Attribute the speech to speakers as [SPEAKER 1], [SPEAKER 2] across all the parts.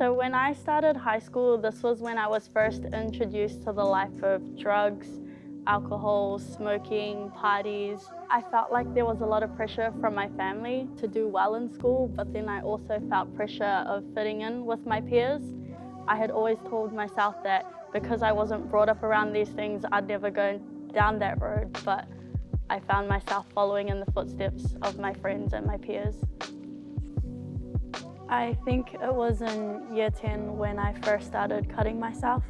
[SPEAKER 1] So when I started high school, this was when I was first introduced to the life of drugs, alcohol, smoking, parties. I felt like there was a lot of pressure from my family to do well in school, but then I also felt pressure of fitting in with my peers. I had always told myself that because I wasn't brought up around these things, I'd never go down that road, but I found myself following in the footsteps of my friends and my peers. I think it was in year 10 when I first started cutting myself.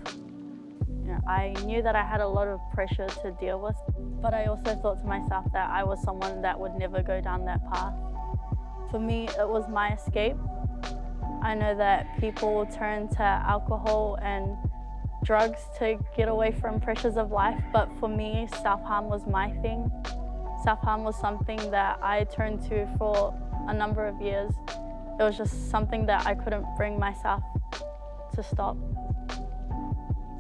[SPEAKER 1] I knew that I had a lot of pressure to deal with, but I also thought to myself that I was someone that would never go down that path. For me, it was my escape. I know that people turn to alcohol and drugs to get away from pressures of life, but for me, self-harm was my thing. Self-harm was something that I turned to for a number of years. It was just something that I couldn't bring myself to stop.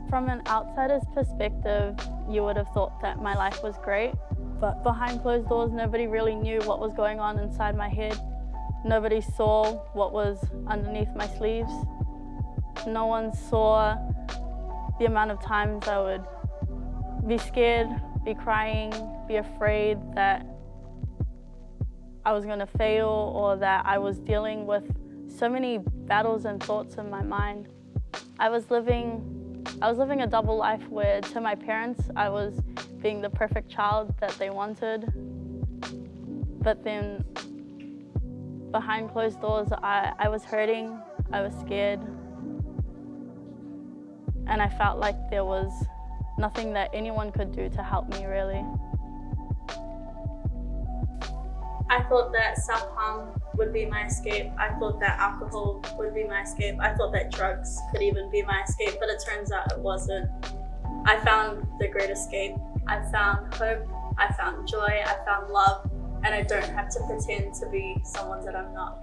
[SPEAKER 1] From an outsider's perspective, you would have thought that my life was great, but behind closed doors, nobody really knew what was going on inside my head. Nobody saw what was underneath my sleeves. No one saw the amount of times I would be scared, be crying, be afraid that I was going to fail or that I was dealing with so many battles and thoughts in my mind. I was living a double life where to my parents I was being the perfect child that they wanted, but then behind closed doors I was hurting, I was scared, and I felt like there was nothing that anyone could do to help me really. I thought that self-harm would be my escape. I thought that alcohol would be my escape. I thought that drugs could even be my escape, but it turns out it wasn't. I found the great escape. I found hope, I found joy, I found love, and I don't have to pretend to be someone that I'm not.